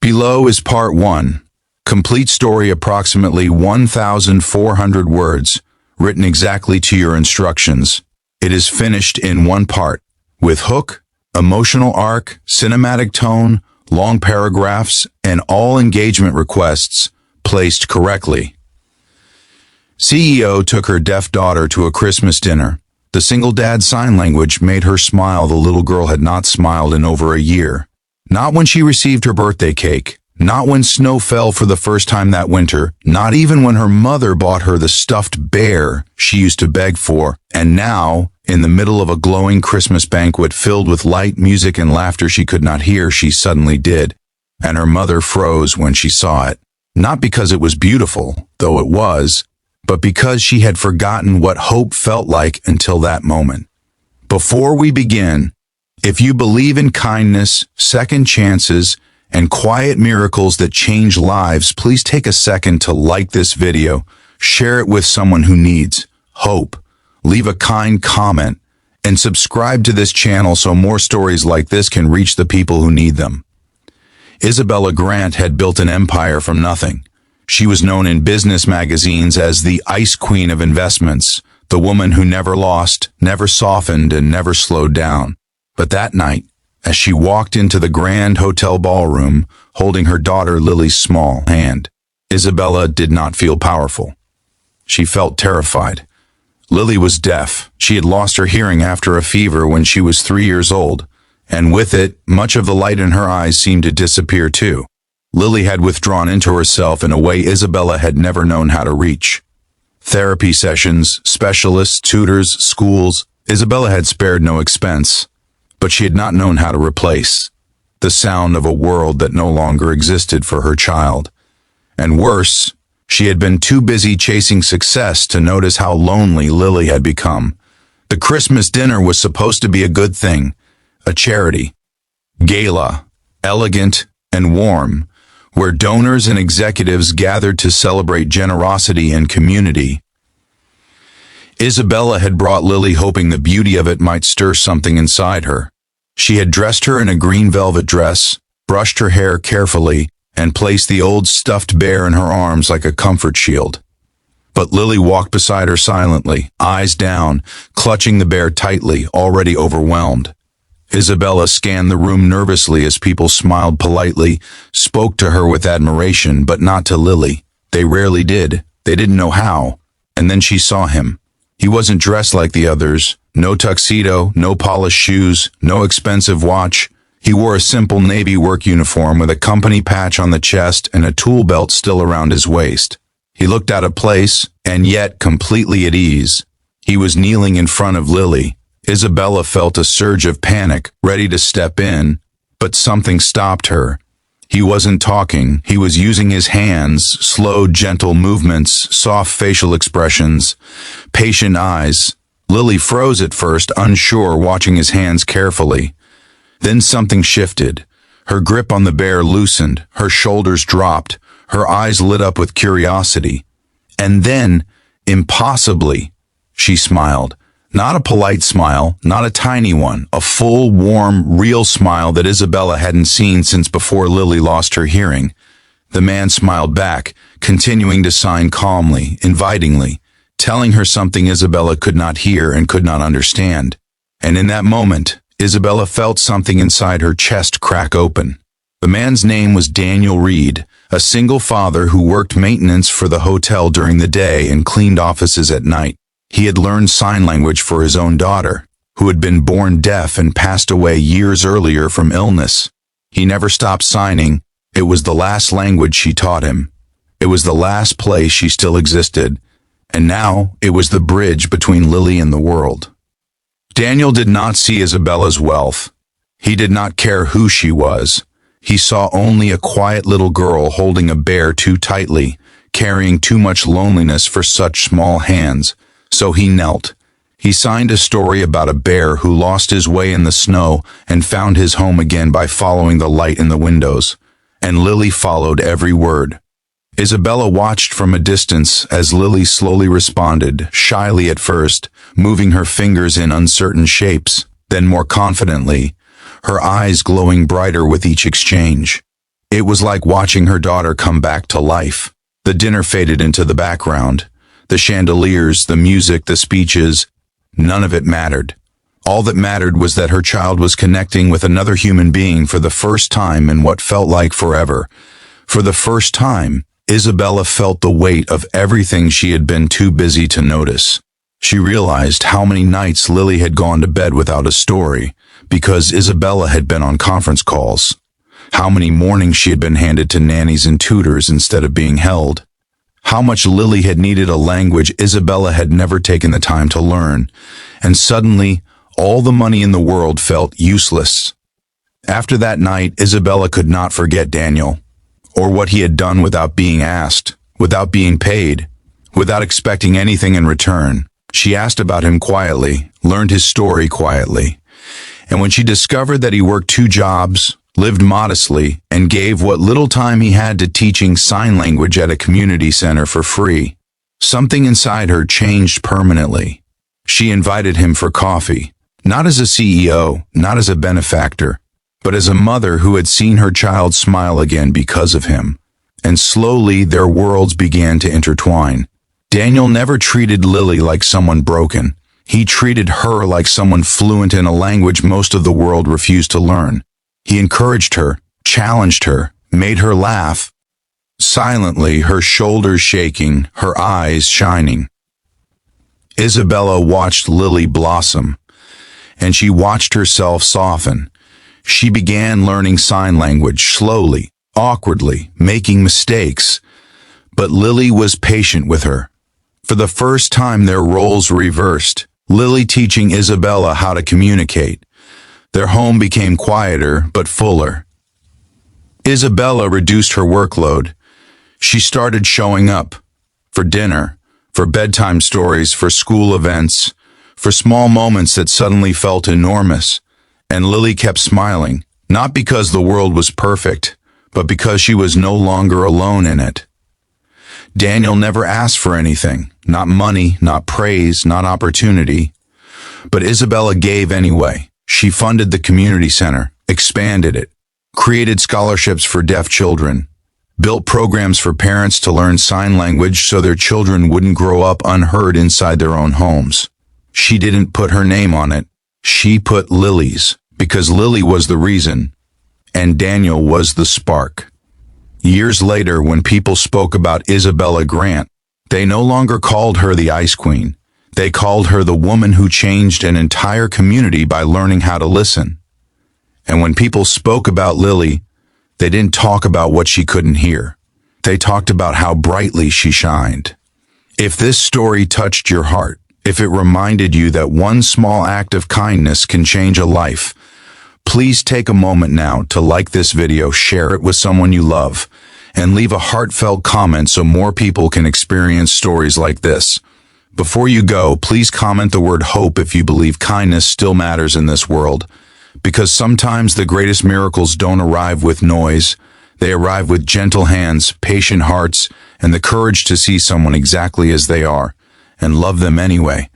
Below is part 1. Complete story, approximately 1,400 words, written exactly to your instructions. It is finished in one part, with hook, emotional arc, cinematic tone, long paragraphs, and all engagement requests placed correctly. CEO took her deaf daughter to a Christmas dinner. The single dad sign language made her smile. The little girl had not smiled in over a year. Not when she received her birthday cake. Not when snow fell for the first time that winter. Not even when her mother bought her the stuffed bear she used to beg for. And now, in the middle of a glowing Christmas banquet filled with light, music, and laughter she could not hear, she suddenly did. And her mother froze when she saw it. Not because it was beautiful, though it was, but because she had forgotten what hope felt like until that moment. Before we begin, if you believe in kindness, second chances, and quiet miracles that change lives, please take a second to like this video, share it with someone who needs hope, leave a kind comment, and subscribe to this channel so more stories like this can reach the people who need them. Isabella Grant had built an empire from nothing. She was known in business magazines as the Ice Queen of Investments, the woman who never lost, never softened, and never slowed down. But that night, as she walked into the grand hotel ballroom, holding her daughter Lily's small hand, Isabella did not feel powerful. She felt terrified. Lily was deaf. She had lost her hearing after a fever when she was 3 years old, and with it, much of the light in her eyes seemed to disappear too. Lily had withdrawn into herself in a way Isabella had never known how to reach. Therapy sessions, specialists, tutors, schools, Isabella had spared no expense. But she had not known how to replace the sound of a world that no longer existed for her child. And worse, she had been too busy chasing success to notice how lonely Lily had become. The Christmas dinner was supposed to be a good thing, a charity, gala, elegant and warm, where donors and executives gathered to celebrate generosity and community. Isabella had brought Lily hoping the beauty of it might stir something inside her. She had dressed her in a green velvet dress, brushed her hair carefully, and placed the old stuffed bear in her arms like a comfort shield. But Lily walked beside her silently, eyes down, clutching the bear tightly, already overwhelmed. Isabella scanned the room nervously as people smiled politely, spoke to her with admiration, but not to Lily. They rarely did. They didn't know how. And then she saw him. He wasn't dressed like the others. No tuxedo, no polished shoes, no expensive watch. He wore a simple navy work uniform with a company patch on the chest and a tool belt still around his waist. He looked out of place, and yet completely at ease. He was kneeling in front of Lily. Isabella felt a surge of panic, ready to step in, but something stopped her. He wasn't talking. He was using his hands, slow, gentle movements, soft facial expressions, patient eyes. Lily froze at first, unsure, watching his hands carefully. Then something shifted. Her grip on the bear loosened, her shoulders dropped, her eyes lit up with curiosity. And then, impossibly, she smiled. Not a polite smile, not a tiny one, a full, warm, real smile that Isabella hadn't seen since before Lily lost her hearing. The man smiled back, continuing to sign calmly, invitingly, telling her something Isabella could not hear and could not understand. And in that moment, Isabella felt something inside her chest crack open. The man's name was Daniel Reed, a single father who worked maintenance for the hotel during the day and cleaned offices at night. He had learned sign language for his own daughter, who had been born deaf and passed away years earlier from illness. He never stopped signing. It was the last language she taught him. It was the last place she still existed. And now it was the bridge between Lily and the world. Daniel did not see Isabella's wealth. He did not care who she was. He saw only a quiet little girl holding a bear too tightly, carrying too much loneliness for such small hands. So he knelt. He signed a story about a bear who lost his way in the snow and found his home again by following the light in the windows. And Lily followed every word. Isabella watched from a distance as Lily slowly responded, shyly at first, moving her fingers in uncertain shapes, then more confidently, her eyes glowing brighter with each exchange. It was like watching her daughter come back to life. The dinner faded into the background. The chandeliers, the music, the speeches, none of it mattered. All that mattered was that her child was connecting with another human being for the first time in what felt like forever. For the first time, Isabella felt the weight of everything she had been too busy to notice. She realized how many nights Lily had gone to bed without a story because Isabella had been on conference calls. How many mornings she had been handed to nannies and tutors instead of being held. How much Lily had needed a language Isabella had never taken the time to learn. And suddenly, all the money in the world felt useless. After that night, Isabella could not forget Daniel, or what he had done without being asked, without being paid, without expecting anything in return. She asked about him quietly, learned his story quietly. And when she discovered that he worked 2 jobs, lived modestly, and gave what little time he had to teaching sign language at a community center for free, something inside her changed permanently. She invited him for coffee, not as a CEO, not as a benefactor, but as a mother who had seen her child smile again because of him. And slowly their worlds began to intertwine. Daniel never treated Lily like someone broken. He treated her like someone fluent in a language most of the world refused to learn. He encouraged her, challenged her, made her laugh. Silently, her shoulders shaking, her eyes shining. Isabella watched Lily blossom, and she watched herself soften. She began learning sign language slowly, awkwardly, making mistakes. But Lily was patient with her. For the first time, their roles reversed. Lily teaching Isabella how to communicate. Their home became quieter but fuller. Isabella reduced her workload. She started showing up for dinner, for bedtime stories, for school events, for small moments that suddenly felt enormous. And Lily kept smiling, not because the world was perfect, but because she was no longer alone in it. Daniel never asked for anything, not money, not praise, not opportunity. But Isabella gave anyway. She funded the community center, expanded it, created scholarships for deaf children, built programs for parents to learn sign language so their children wouldn't grow up unheard inside their own homes. She didn't put her name on it. She put Lily's, because Lily was the reason, and Daniel was the spark. Years later, when people spoke about Isabella Grant, they no longer called her the Ice Queen. They called her the woman who changed an entire community by learning how to listen. And when people spoke about Lily, they didn't talk about what she couldn't hear. They talked about how brightly she shined. If this story touched your heart, if it reminded you that one small act of kindness can change a life, please take a moment now to like this video, share it with someone you love, and leave a heartfelt comment so more people can experience stories like this. Before you go, please comment the word hope if you believe kindness still matters in this world, because sometimes the greatest miracles don't arrive with noise. They arrive with gentle hands, patient hearts, and the courage to see someone exactly as they are and love them anyway.